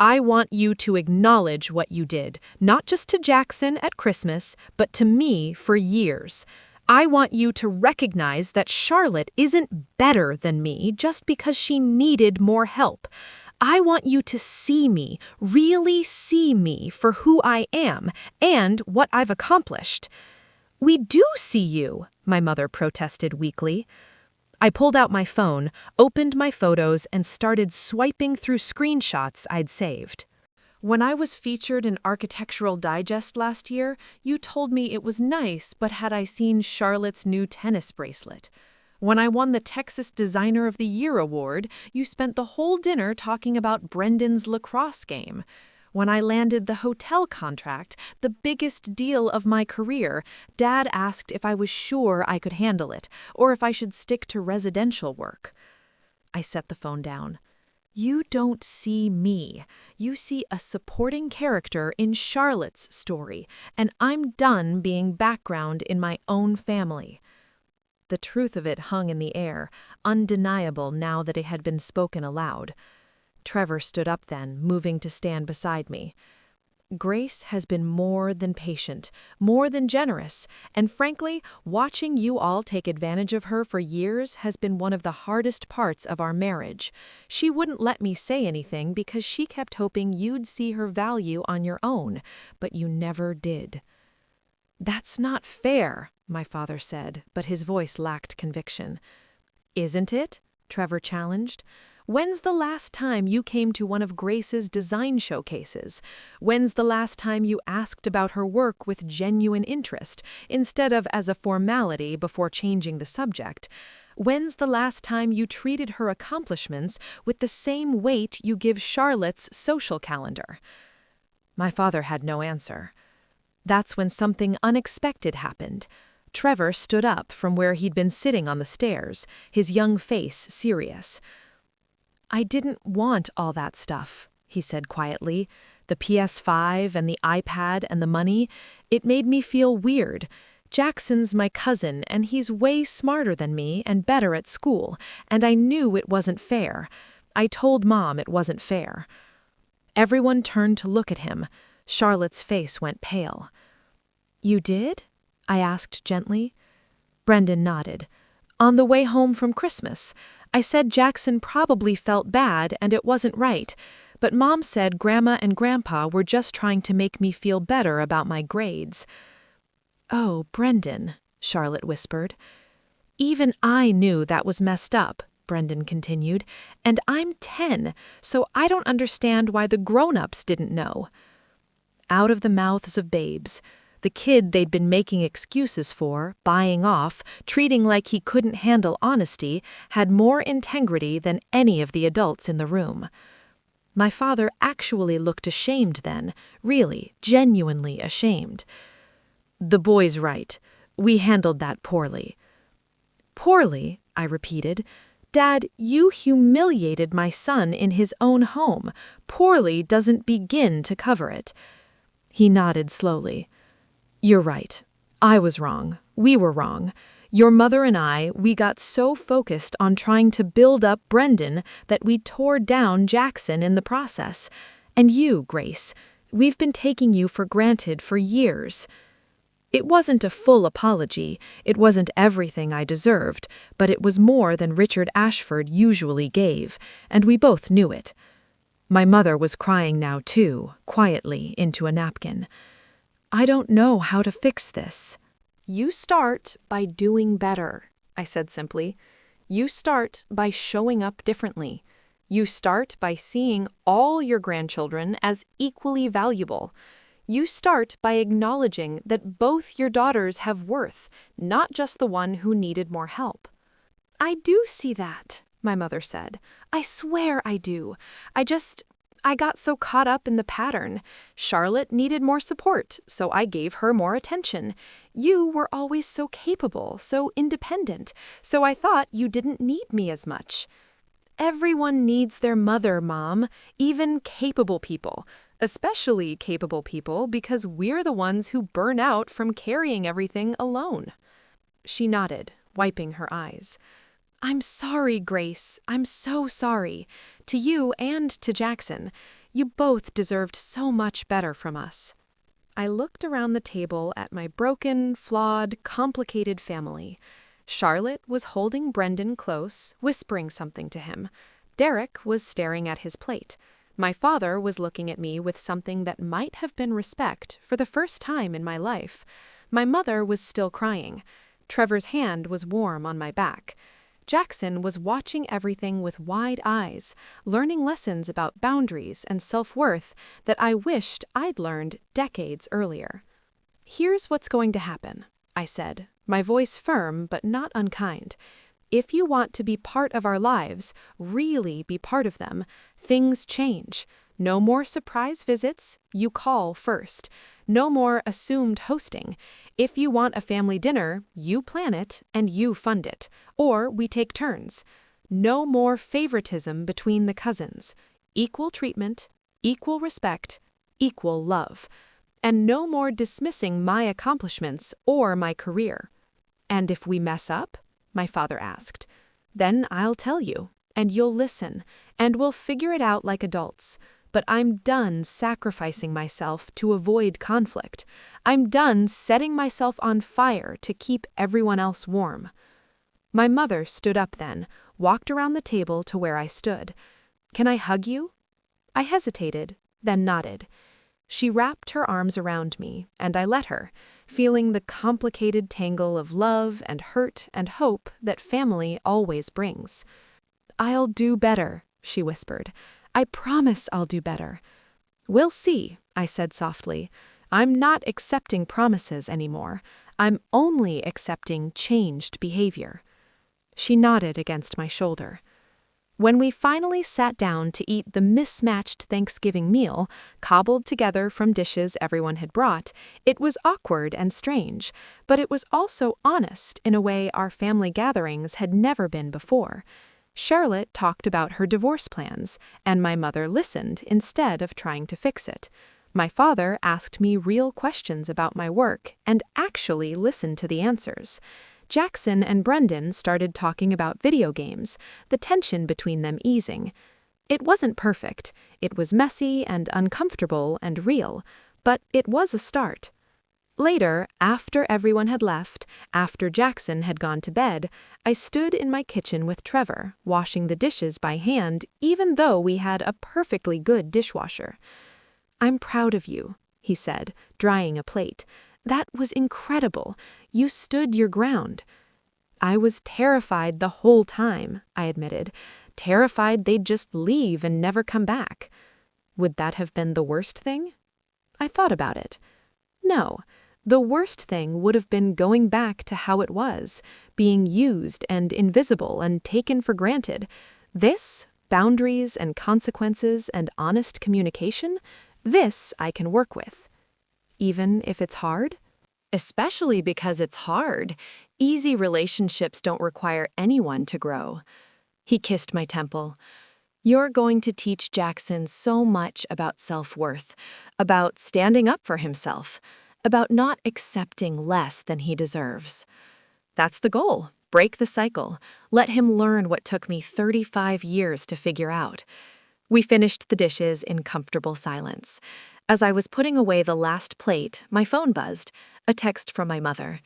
"I want you to acknowledge what you did, not just to Jackson at Christmas, but to me for years. I want you to recognize that Charlotte isn't better than me just because she needed more help. I want you to see me, really see me for who I am and what I've accomplished." "We do see you," my mother protested weakly. I pulled out my phone, opened my photos, and started swiping through screenshots I'd saved. "When I was featured in Architectural Digest last year, you told me it was nice, but had I seen Charlotte's new tennis bracelet? When I won the Texas Designer of the Year award, you spent the whole dinner talking about Brendan's lacrosse game. When I landed the hotel contract, the biggest deal of my career, Dad asked if I was sure I could handle it, or if I should stick to residential work. I set the phone down. You don't see me. You see a supporting character in Charlotte's story, and I'm done being background in my own family. The truth of it hung in the air, undeniable now that it had been spoken aloud. Trevor stood up then, moving to stand beside me. Grace has been more than patient, more than generous, and frankly, watching you all take advantage of her for years has been one of the hardest parts of our marriage. She wouldn't let me say anything because she kept hoping you'd see her value on your own, but you never did. That's not fair, my father said, but his voice lacked conviction. Isn't it? Trevor challenged. When's the last time you came to one of Grace's design showcases? When's the last time you asked about her work with genuine interest, instead of as a formality before changing the subject? When's the last time you treated her accomplishments with the same weight you give Charlotte's social calendar? My father had no answer. That's when something unexpected happened. Trevor stood up from where he'd been sitting on the stairs, his young face serious. I didn't want all that stuff, he said quietly. The PS5 and the iPad and the money, it made me feel weird. Jackson's my cousin, and he's way smarter than me and better at school, and I knew it wasn't fair. I told Mom it wasn't fair. Everyone turned to look at him. Charlotte's face went pale. You did? I asked gently. Brendan nodded. On the way home from Christmas. I said Jackson probably felt bad and it wasn't right, but Mom said Grandma and Grandpa were just trying to make me feel better about my grades. Oh, Brendan, Charlotte whispered. Even I knew that was messed up, Brendan continued, and I'm 10, so I don't understand why the grown-ups didn't know. Out of the mouths of babes. The kid they'd been making excuses for, buying off, treating like he couldn't handle honesty, had more integrity than any of the adults in the room. My father actually looked ashamed then, really, genuinely ashamed. The boy's right. We handled that poorly. Poorly, I repeated. Dad, you humiliated my son in his own home. Poorly doesn't begin to cover it. He nodded slowly. You're right. I was wrong. We were wrong. Your mother and I, we got so focused on trying to build up Brendan that we tore down Jackson in the process. And you, Grace, we've been taking you for granted for years. It wasn't a full apology. It wasn't everything I deserved, but it was more than Richard Ashford usually gave, and we both knew it. My mother was crying now too, quietly, into a napkin. I don't know how to fix this. You start by doing better, I said simply. You start by showing up differently. You start by seeing all your grandchildren as equally valuable. You start by acknowledging that both your daughters have worth, not just the one who needed more help. I do see that, my mother said. I swear I do. I got so caught up in the pattern. Charlotte needed more support, so I gave her more attention. You were always so capable, so independent, so I thought you didn't need me as much. Everyone needs their mother, Mom, even capable people, especially capable people because we're the ones who burn out from carrying everything alone. She nodded, wiping her eyes. I'm sorry, Grace. I'm so sorry. To you and to Jackson. You both deserved so much better from us. I looked around the table at my broken, flawed, complicated family. Charlotte was holding Brendan close, whispering something to him. Derek was staring at his plate. My father was looking at me with something that might have been respect for the first time in my life. My mother was still crying. Trevor's hand was warm on my back. Jackson was watching everything with wide eyes, learning lessons about boundaries and self-worth that I wished I'd learned decades earlier. Here's what's going to happen, I said, my voice firm but not unkind. If you want to be part of our lives, really be part of them, things change. No more surprise visits, you call first. No more assumed hosting. If you want a family dinner, you plan it and you fund it, or we take turns. No more favoritism between the cousins. Equal treatment, equal respect, equal love. And no more dismissing my accomplishments or my career. And if we mess up? My father asked. Then I'll tell you, and you'll listen, and we'll figure it out like adults. But I'm done sacrificing myself to avoid conflict. I'm done setting myself on fire to keep everyone else warm. My mother stood up then, walked around the table to where I stood. Can I hug you? I hesitated, then nodded. She wrapped her arms around me, and I let her, feeling the complicated tangle of love and hurt and hope that family always brings. I'll do better, she whispered. I promise I'll do better. We'll see, I said softly. I'm not accepting promises anymore. I'm only accepting changed behavior. She nodded against my shoulder. When we finally sat down to eat the mismatched Thanksgiving meal, cobbled together from dishes everyone had brought, it was awkward and strange, but it was also honest in a way our family gatherings had never been before. Charlotte talked about her divorce plans, and my mother listened instead of trying to fix it. My father asked me real questions about my work and actually listened to the answers. Jackson and Brendan started talking about video games, the tension between them easing. It wasn't perfect. It was messy and uncomfortable and real, but it was a start. Later, after everyone had left, after Jackson had gone to bed, I stood in my kitchen with Trevor, washing the dishes by hand, even though we had a perfectly good dishwasher. I'm proud of you, he said, drying a plate. That was incredible. You stood your ground. I was terrified the whole time, I admitted. Terrified they'd just leave and never come back. Would that have been the worst thing? I thought about it. No. The worst thing would have been going back to how it was, being used and invisible and taken for granted. This, boundaries and consequences and honest communication, this I can work with. Even if it's hard? Especially because it's hard. Easy relationships don't require anyone to grow. He kissed my temple. You're going to teach Jackson so much about self-worth, about standing up for himself, about not accepting less than he deserves. That's the goal. Break the cycle. Let him learn what took me 35 years to figure out. We finished the dishes in comfortable silence. As I was putting away the last plate, my phone buzzed, a text from my mother.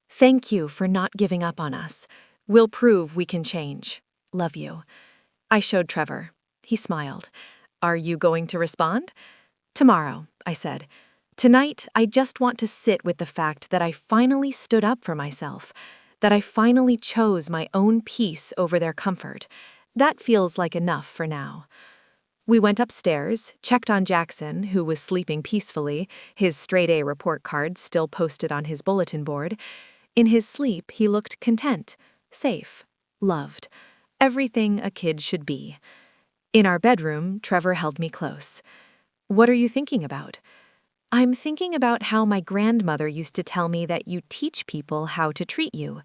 Thank you for not giving up on us. We'll prove we can change. Love you. I showed Trevor. He smiled. Are you going to respond? Tomorrow, I said. Tonight, I just want to sit with the fact that I finally stood up for myself, that I finally chose my own peace over their comfort. That feels like enough for now. We went upstairs, checked on Jackson, who was sleeping peacefully, his straight-A report card still posted on his bulletin board. In his sleep, he looked content, safe, loved, everything a kid should be. In our bedroom, Trevor held me close. What are you thinking about? I'm thinking about how my grandmother used to tell me that you teach people how to treat you.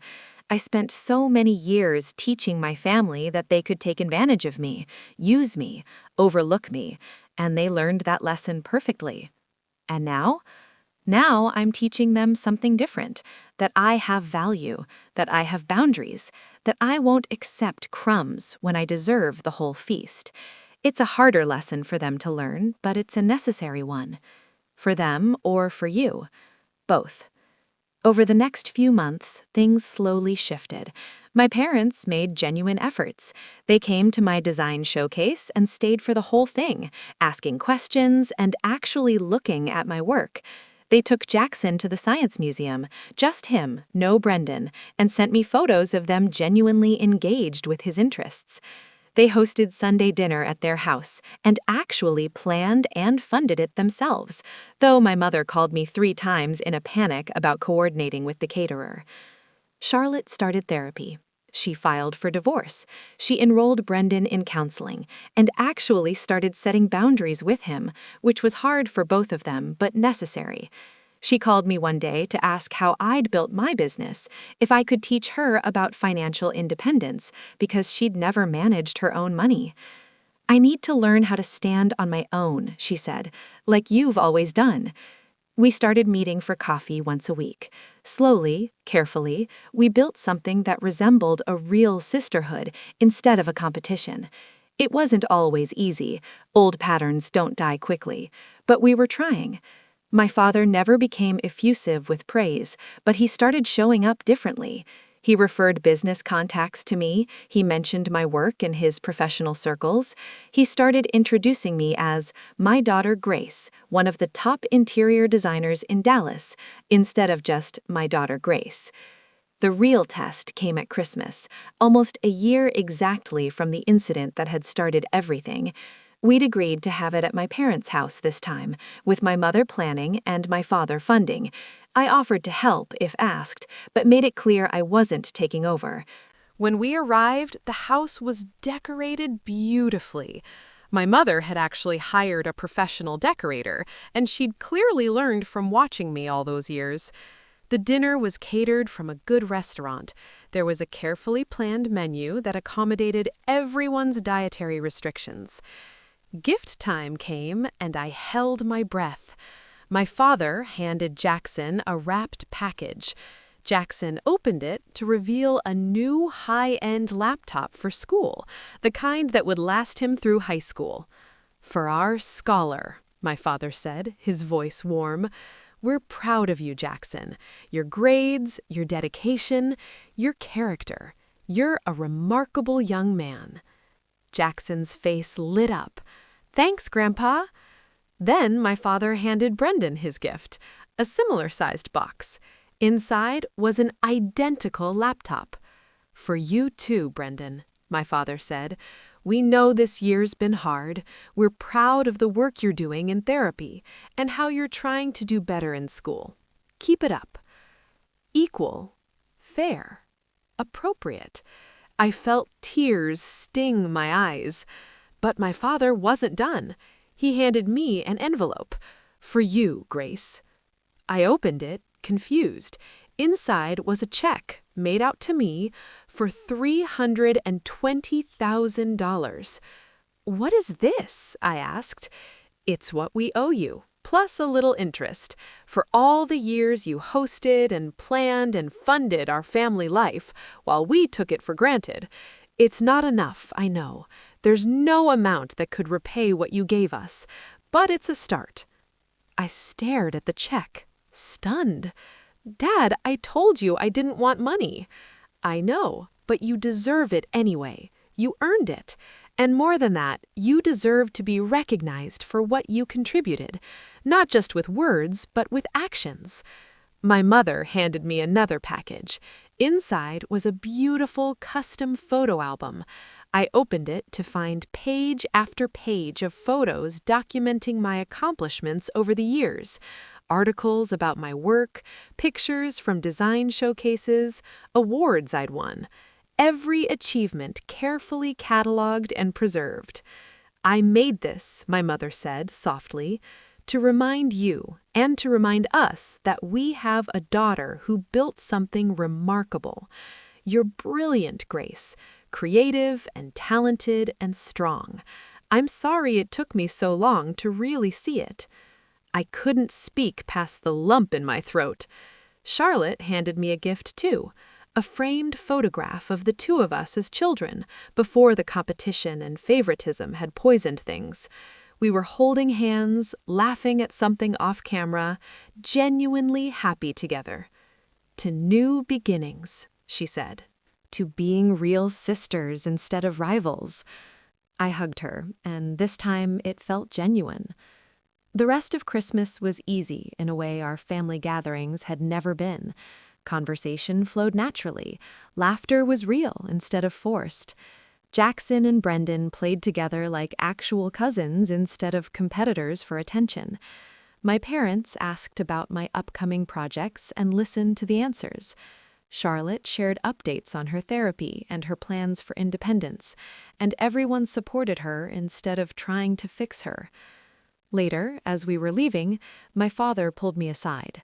I spent so many years teaching my family that they could take advantage of me, use me, overlook me, and they learned that lesson perfectly. And now? Now I'm teaching them something different, that I have value, that I have boundaries, that I won't accept crumbs when I deserve the whole feast. It's a harder lesson for them to learn, but it's a necessary one. For them or for you? Both. Over the next few months, things slowly shifted. My parents made genuine efforts. They came to my design showcase and stayed for the whole thing, asking questions and actually looking at my work. They took Jackson to the Science Museum, just him, no Brendan, and sent me photos of them genuinely engaged with his interests. They hosted Sunday dinner at their house and actually planned and funded it themselves, though my mother called me 3 times in a panic about coordinating with the caterer. Charlotte started therapy. She filed for divorce. She enrolled Brendan in counseling and actually started setting boundaries with him, which was hard for both of them, but necessary. She called me one day to ask how I'd built my business, if I could teach her about financial independence, because she'd never managed her own money. "I need to learn how to stand on my own," she said, "like you've always done." We started meeting for coffee once a week. Slowly, carefully, we built something that resembled a real sisterhood instead of a competition. It wasn't always easy. Old patterns don't die quickly. But we were trying. My father never became effusive with praise, but he started showing up differently. He referred business contacts to me. He mentioned my work in his professional circles. He started introducing me as my daughter Grace, one of the top interior designers in Dallas, instead of just my daughter Grace. The real test came at Christmas, almost a year exactly from the incident that had started everything. We'd agreed to have it at my parents' house this time, with my mother planning and my father funding. I offered to help if asked, but made it clear I wasn't taking over. When we arrived, the house was decorated beautifully. My mother had actually hired a professional decorator, and she'd clearly learned from watching me all those years. The dinner was catered from a good restaurant. There was a carefully planned menu that accommodated everyone's dietary restrictions. Gift time came, and I held my breath. My father handed Jackson a wrapped package. Jackson opened it to reveal a new high-end laptop for school, the kind that would last him through high school. "For our scholar," my father said, his voice warm. "We're proud of you, Jackson. Your grades, your dedication, your character. You're a remarkable young man." Jackson's face lit up. "Thanks, Grandpa." Then my father handed Brendan his gift, a similar-sized box. Inside was an identical laptop. "For you too, Brendan," my father said. "We know this year's been hard. We're proud of the work you're doing in therapy and how you're trying to do better in school. Keep it up." Equal, fair, appropriate. I felt tears sting my eyes. But my father wasn't done. He handed me an envelope. "For you, Grace." I opened it, confused. Inside was a check made out to me for $320,000. "What is this?" I asked. "It's what we owe you, plus a little interest, for all the years you hosted and planned and funded our family life while we took it for granted. It's not enough, I know. There's no amount that could repay what you gave us, but it's a start." I stared at the check, stunned. "Dad, I told you I didn't want money." "I know, but you deserve it anyway. You earned it. And more than that, you deserve to be recognized for what you contributed, not just with words, but with actions." My mother handed me another package. Inside was a beautiful custom photo album. I opened it to find page after page of photos documenting my accomplishments over the years. Articles about my work, pictures from design showcases, awards I'd won. Every achievement carefully cataloged and preserved. "I made this," my mother said softly, "to remind you and to remind us that we have a daughter who built something remarkable. You're brilliant, Grace, creative and talented and strong. I'm sorry it took me so long to really see it." I couldn't speak past the lump in my throat. Charlotte handed me a gift too, a framed photograph of the two of us as children, before the competition and favoritism had poisoned things. We were holding hands, laughing at something off camera, genuinely happy together. "To new beginnings," she said. "To being real sisters instead of rivals." I hugged her, and this time it felt genuine. The rest of Christmas was easy in a way our family gatherings had never been. Conversation flowed naturally. Laughter was real instead of forced. Jackson and Brendan played together like actual cousins instead of competitors for attention. My parents asked about my upcoming projects and listened to the answers. Charlotte shared updates on her therapy and her plans for independence, and everyone supported her instead of trying to fix her. Later, as we were leaving, my father pulled me aside.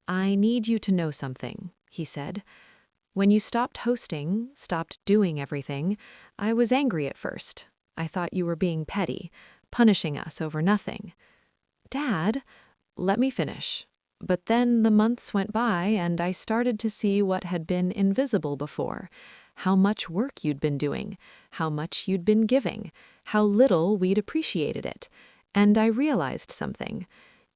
"I need you to know something," he said. "When you stopped hosting, stopped doing everything, I was angry at first. I thought you were being petty, punishing us over nothing." "Dad, let me finish." But then the months went by and I started to see what had been invisible before. How much work you'd been doing, how much you'd been giving, how little we'd appreciated it. And I realized something.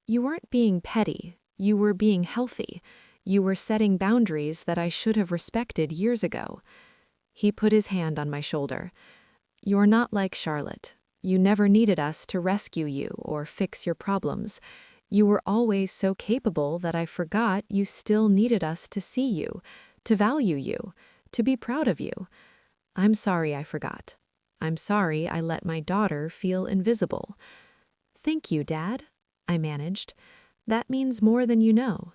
You weren't being petty, you were being healthy. You were setting boundaries that I should have respected years ago. He put his hand on my shoulder. "You're not like Charlotte. You never needed us to rescue you or fix your problems. You were always so capable that I forgot you still needed us to see you, to value you, to be proud of you. I'm sorry I forgot. I'm sorry I let my daughter feel invisible." "Thank you, Dad," I managed. "That means more than you know."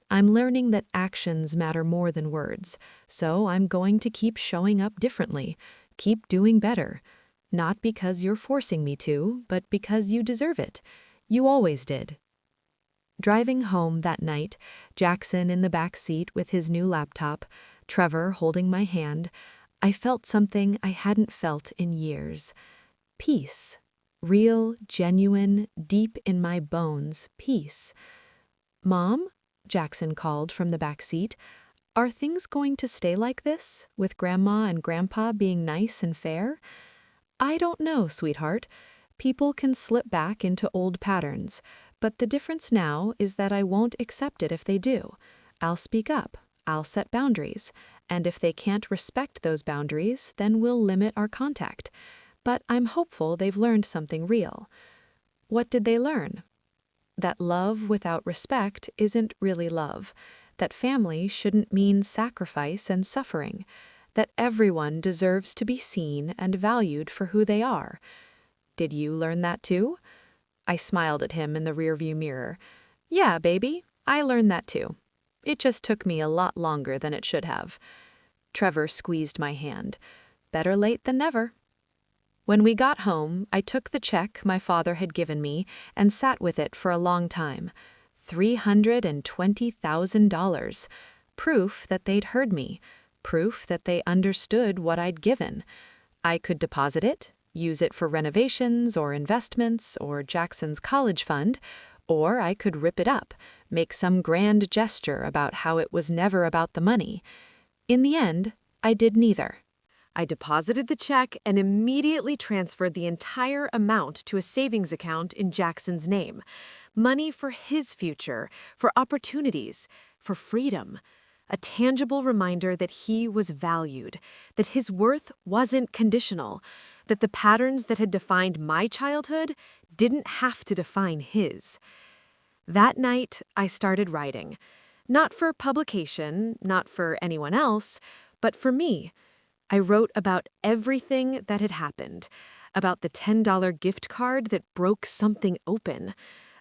"I'm learning that actions matter more than words, so I'm going to keep showing up differently, keep doing better. Not because you're forcing me to, but because you deserve it. You always did." Driving home that night, Jackson in the back seat with his new laptop, Trevor holding my hand, I felt something I hadn't felt in years. Peace. Real, genuine, deep in my bones, peace. "Mom?" Jackson called from the back seat. "Are things going to stay like this, with Grandma and Grandpa being nice and fair?" "I don't know, sweetheart. People can slip back into old patterns, but the difference now is that I won't accept it if they do. I'll speak up, I'll set boundaries, and if they can't respect those boundaries, then we'll limit our contact. But I'm hopeful they've learned something real." "What did they learn?" "That love without respect isn't really love. That family shouldn't mean sacrifice and suffering. That everyone deserves to be seen and valued for who they are." "Did you learn that too?" I smiled at him in the rearview mirror. "Yeah, baby, I learned that too. It just took me a lot longer than it should have." Trevor squeezed my hand. "Better late than never." When we got home, I took the check my father had given me and sat with it for a long time. $320,000. Proof that they'd heard me. Proof that they understood what I'd given. I could deposit it, use it for renovations or investments or Jackson's college fund, or I could rip it up, make some grand gesture about how it was never about the money. In the end, I did neither. I deposited the check and immediately transferred the entire amount to a savings account in Jackson's name. Money for his future, for opportunities, for freedom. A tangible reminder that he was valued, that his worth wasn't conditional, that the patterns that had defined my childhood didn't have to define his. That night, I started writing. Not for publication, not for anyone else, but for me. I wrote about everything that had happened, about the $10 gift card that broke something open,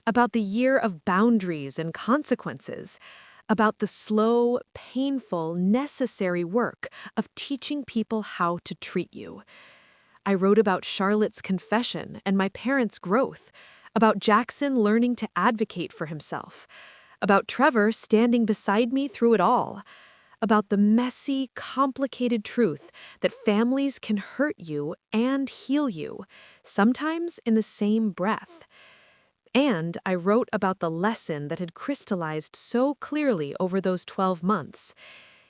about the year of boundaries and consequences, about the slow, painful, necessary work of teaching people how to treat you. I wrote about Charlotte's confession and my parents' growth, about Jackson learning to advocate for himself, about Trevor standing beside me through it all, about the messy, complicated truth that families can hurt you and heal you, sometimes in the same breath. And I wrote about the lesson that had crystallized so clearly over those 12 months.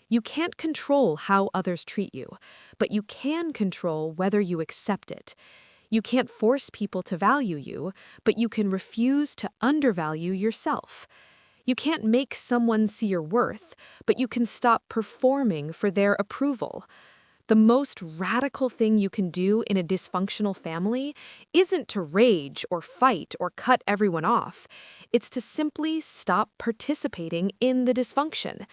You can't control how others treat you, but you can control whether you accept it. You can't force people to value you, but you can refuse to undervalue yourself. You can't make someone see your worth, but you can stop performing for their approval. The most radical thing you can do in a dysfunctional family isn't to rage or fight or cut everyone off. It's to simply stop participating in the dysfunction,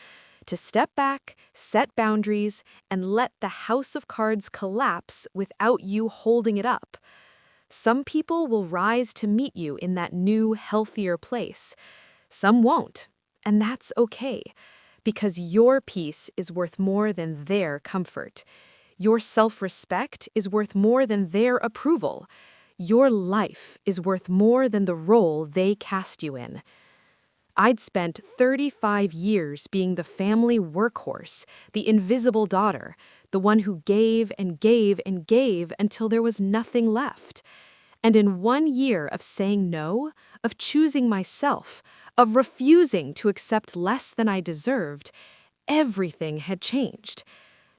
to step back, set boundaries, and let the house of cards collapse without you holding it up. Some people will rise to meet you in that new, healthier place. Some won't, and that's okay, Because your peace is worth more than their comfort. Your self-respect is worth more than their approval. Your life is worth more than the role they cast you in. I'd spent 35 years being the family workhorse, the invisible daughter, the one who gave and gave and gave until there was nothing left. And in 1 year of saying no, of choosing myself, of refusing to accept less than I deserved, everything had changed.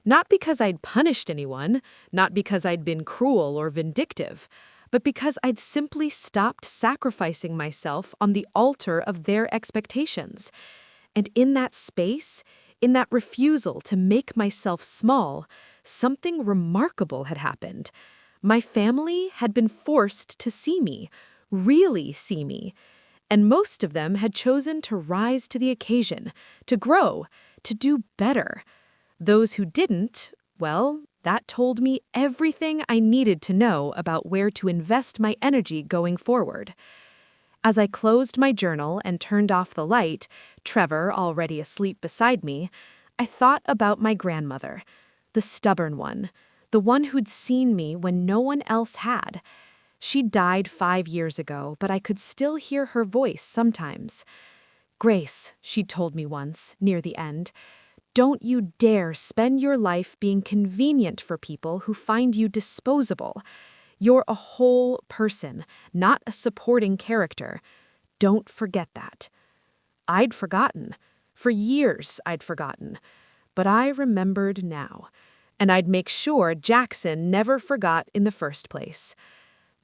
Not because I'd punished anyone, not because I'd been cruel or vindictive, but because I'd simply stopped sacrificing myself on the altar of their expectations. And in that space, in that refusal to make myself small, something remarkable had happened. My family had been forced to see me, really see me, and most of them had chosen to rise to the occasion, to grow, to do better. Those who didn't, well, that told me everything I needed to know about where to invest my energy going forward. As I closed my journal and turned off the light, Trevor already asleep beside me, I thought about my grandmother, the stubborn one, the one who'd seen me when no one else had. She died 5 years ago, but I could still hear her voice sometimes. "Grace," she told me once, near the end, "don't you dare spend your life being convenient for people who find you disposable. You're a whole person, not a supporting character. Don't forget that." I'd forgotten. For years, I'd forgotten. But I remembered now. And I'd make sure Jackson never forgot in the first place.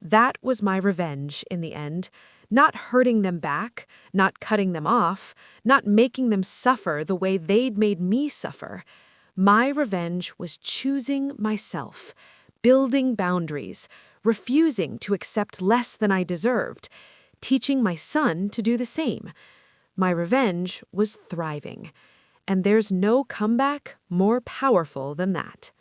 That was my revenge in the end. Not hurting them back, not cutting them off, not making them suffer the way they'd made me suffer. My revenge was choosing myself, building boundaries, refusing to accept less than I deserved, teaching my son to do the same. My revenge was thriving. And there's no comeback more powerful than that.